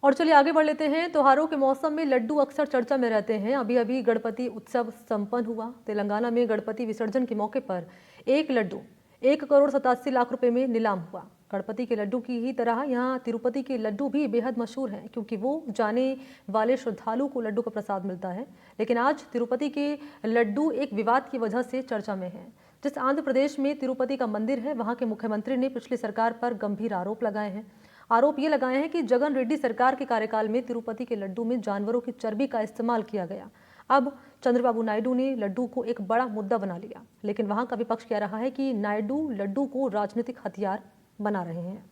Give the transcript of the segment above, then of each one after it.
और चलिए आगे बढ़ लेते हैं। त्योहारों के मौसम में लड्डू अक्सर चर्चा में रहते हैं। अभी अभी गणपति उत्सव संपन्न हुआ। तेलंगाना में गणपति विसर्जन के मौके पर एक लड्डू 1,87,00,000 रुपए में नीलाम हुआ। गणपति के लड्डू की ही तरह यहाँ तिरुपति के लड्डू भी बेहद मशहूर हैं, क्योंकि वो जाने वाले श्रद्धालु को लड्डू का प्रसाद मिलता है। लेकिन आज तिरुपति के लड्डू एक विवाद की वजह से चर्चा में है। जिस आंध्र प्रदेश में तिरुपति का मंदिर है, वहाँ के मुख्यमंत्री ने पिछली सरकार पर गंभीर आरोप लगाए हैं। आरोप ये लगाए हैं कि जगन रेड्डी सरकार के कार्यकाल में तिरुपति के लड्डू में जानवरों की चर्बी का इस्तेमाल किया गया। अब चंद्रबाबू नायडू ने लड्डू को एक बड़ा मुद्दा बना लिया, लेकिन वहां का विपक्ष कह रहा है कि नायडू लड्डू को राजनीतिक हथियार बना रहे हैं।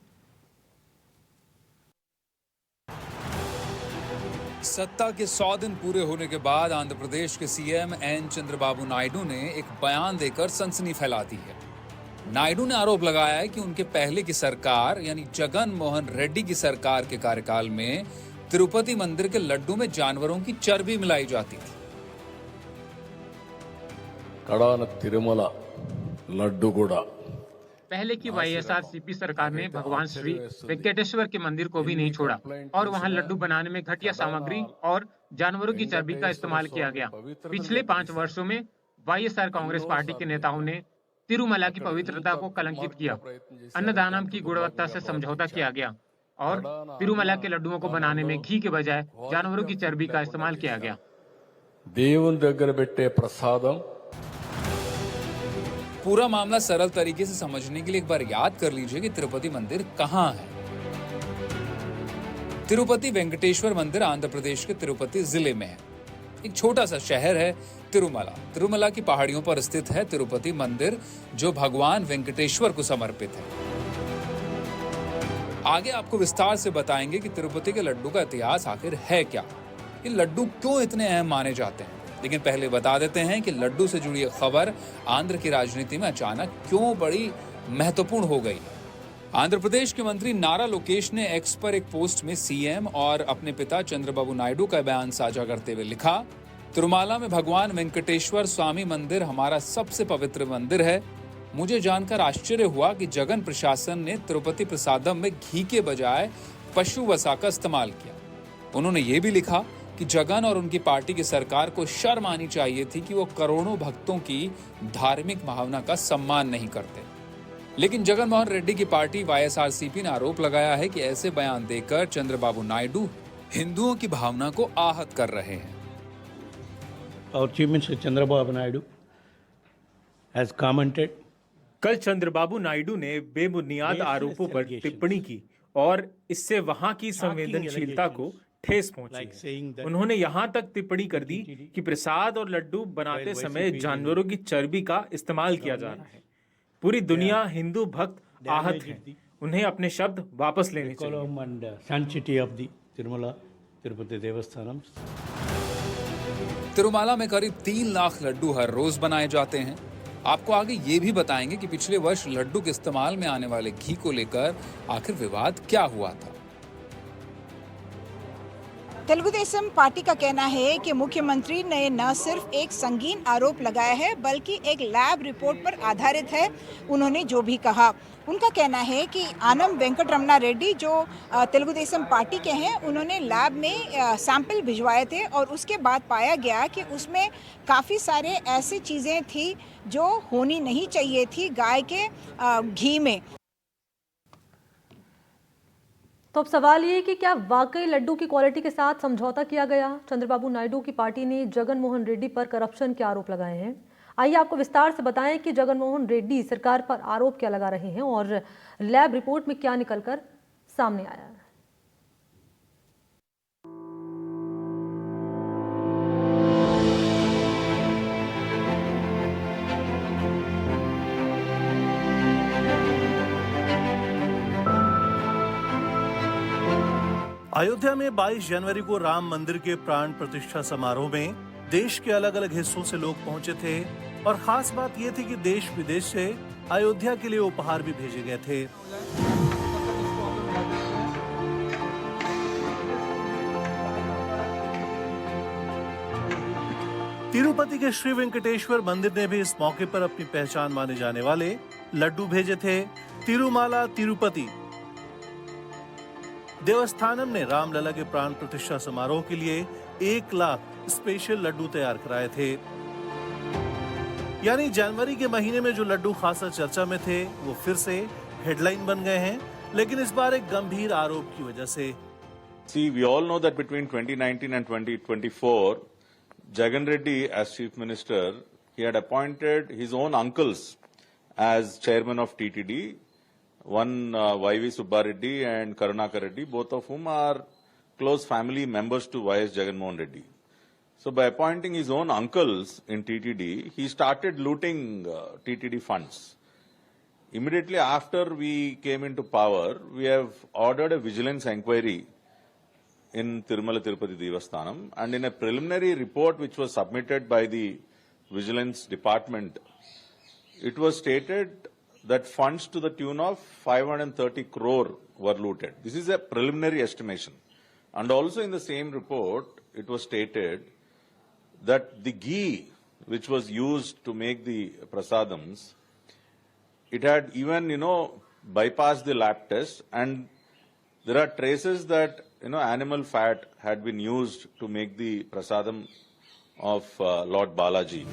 सत्ता के 100 दिन पूरे होने के बाद आंध्र प्रदेश के सीएम एन चंद्रबाबू नायडू ने एक बयान देकर सनसनी फैला दी है। नायडू ने आरोप लगाया है कि उनके पहले की सरकार यानी जगन मोहन रेड्डी की सरकार के कार्यकाल में तिरुपति मंदिर के लड्डू में जानवरों की चर्बी मिलाई जाती थी। कड़ान तिरुमला लड्डू गुड़ा पहले की वाईएसआरसीपी सरकार ने भगवान श्री वेंकटेश्वर के मंदिर को भी नहीं छोड़ा और वहां लड्डू बनाने में घटिया सामग्री और जानवरों की चर्बी का इस्तेमाल किया गया। पिछले 5 वर्षों में वाईएसआर कांग्रेस पार्टी के नेताओं ने तिरुमला की पवित्रता को कलंकित किया। अन्नदानम की गुणवत्ता से समझौता किया गया और तिरुमला के लड्डुओं को बनाने में घी के बजाय जानवरों की चर्बी का इस्तेमाल किया गया। దేవుని దగ్గర పెట్టే ప్రసాదం पूरा मामला सरल तरीके से समझने के लिए एक बार याद कर लीजिए कि तिरुपति मंदिर कहाँ है। तिरुपति वेंकटेश्वर मंदिर आंध्र प्रदेश के तिरुपति जिले में है। एक छोटा सा शहर है तिरुमला। तिरुमला की पहाड़ियों पर स्थित है तिरुपति मंदिर, जो भगवान वेंकटेश्वर को समर्पित है। आगे आपको विस्तार से बताएंगे कि तिरुपति के लड्डू का इतिहास आखिर है क्या, ये लड्डू क्यों इतने अहम माने जाते हैं। लेकिन पहले बता देते हैं कि लड्डू से जुड़ी एक खबर आंध्र की राजनीति में अचानक क्यों बड़ी महत्वपूर्ण हो गई। आंध्र प्रदेश के मंत्री नारा लोकेश ने एक्स पर एक पोस्ट में सीएम और अपने पिता चंद्रबाबू नायडू का बयान साझा करते हुए लिखा, तिरुमाला में भगवान वेंकटेश्वर स्वामी मंदिर हमारा सबसे पवित्र मंदिर है। मुझे जानकर आश्चर्य हुआ कि जगन प्रशासन ने तिरुपति प्रसादम में घी के बजाय पशु वसा का इस्तेमाल किया। उन्होंने ये भी लिखा कि जगन और उनकी पार्टी की सरकार को शर्म आनी चाहिए थी कि वो करोड़ों भक्तों की धार्मिक भावना का सम्मान नहीं करते। लेकिन जगन मोहन रेड्डी की पार्टी वाईएसआरसीपी ने आरोप लगाया है कि ऐसे बयान देकर चंद्रबाबू नायडू हिंदुओं की भावना को आहत कर रहे हैं। Our Chief Minister Chandrababu Naidu has commented. कल चंद्रबाबू नायडू ने बेबुनियाद आरोपों पर टिप्पणी की और इससे वहां की संवेदनशीलता को ठेस पहुंची। उन्होंने यहां तक टिप्पणी कर दी कि प्रसाद और लड्डू बनाते समय जानवरों की चर्बी का इस्तेमाल किया जा रहा है। पूरी दुनिया हिंदू भक्त आहत है, उन्हें अपने शब्द वापस लेने चाहिए। तिरुमाला में करीब 3 लाख लड्डू हर रोज बनाए जाते हैं। आपको आगे ये भी बताएंगे कि पिछले वर्ष लड्डू के इस्तेमाल में आने वाले घी को लेकर आखिर विवाद क्या हुआ था। तेलुगुदेशम पार्टी का कहना है कि मुख्यमंत्री ने न सिर्फ एक संगीन आरोप लगाया है, बल्कि एक लैब रिपोर्ट पर आधारित है। उन्होंने जो भी कहा, उनका कहना है कि आनम वेंकटरमणा रेड्डी जो तेलुगुदेशम पार्टी के हैं, उन्होंने लैब में सैंपल भिजवाए थे और उसके बाद पाया गया कि उसमें काफ़ी सारे ऐसी चीज़ें थी जो होनी नहीं चाहिए थी गाय के घी में। तो अब सवाल ये कि क्या वाकई लड्डू की क्वालिटी के साथ समझौता किया गया। चंद्रबाबू नायडू की पार्टी ने जगन मोहन रेड्डी पर करप्शन के आरोप लगाए हैं। आइए आपको विस्तार से बताएं कि जगन मोहन रेड्डी सरकार पर आरोप क्या लगा रहे हैं और लैब रिपोर्ट में क्या निकलकर सामने आया है। अयोध्या में 22 जनवरी को राम मंदिर के प्राण प्रतिष्ठा समारोह में देश के अलग अलग हिस्सों से लोग पहुंचे थे और खास बात यह थी कि देश विदेश से अयोध्या के लिए उपहार भी भेजे गए थे। तिरुपति के श्री वेंकटेश्वर मंदिर ने भी इस मौके पर अपनी पहचान माने जाने वाले लड्डू भेजे थे। तिरुमाला तिरुपति देवस्थानम ने रामलला के प्राण प्रतिष्ठा समारोह के लिए 1 लाख स्पेशल लड्डू तैयार कराए थे। यानी जनवरी के महीने में जो लड्डू खासा चर्चा में थे वो फिर से हेडलाइन बन गए हैं, लेकिन इस बार एक गंभीर आरोप की वजह से। See, we all know that between 2019 and 2024, Jagan Reddy, as Chief Minister, he had appointed his own uncles as chairman of TTD, one YV Subba Reddy and Karunakar Reddy, both of whom are close family members to YS Jagan Mohan Reddy. So by appointing his own uncles in TTD, he started looting TTD funds. Immediately after we came into power, we have ordered a vigilance inquiry in Tirumala Tirupati Devasthanam, and in a preliminary report which was submitted by the Vigilance Department, it was stated that funds to the tune of 530 crore were looted. This is a preliminary estimation. And also in the same report, it was stated that the ghee which was used to make the prasadams, it had even, bypassed the lab test, and there are traces that, animal fat had been used to make the prasadam of Lord Balaji.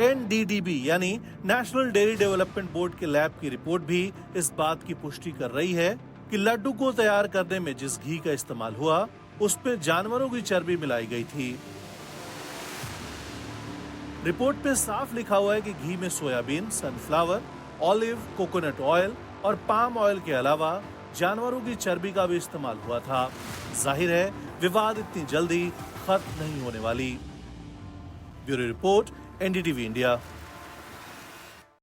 NDDB यानी national dairy development board के lab की report भी इस बात की पुष्टि कर रही है कि लड्डू को तैयार करने में जिस घी का इस्तेमाल हुआ उसमें जानवरों की चर्बी मिलाई गई थी। रिपोर्ट पे साफ लिखा हुआ है कि घी में soybean, sunflower, olive, coconut oil और पाम ऑयल के अलावा जानवरों की चर्बी का भी इस्तेमाल हुआ था। जाहिर है विवाद इतनी जल्दी खत्म नहीं होने वाली। Bureau report, NDTV India.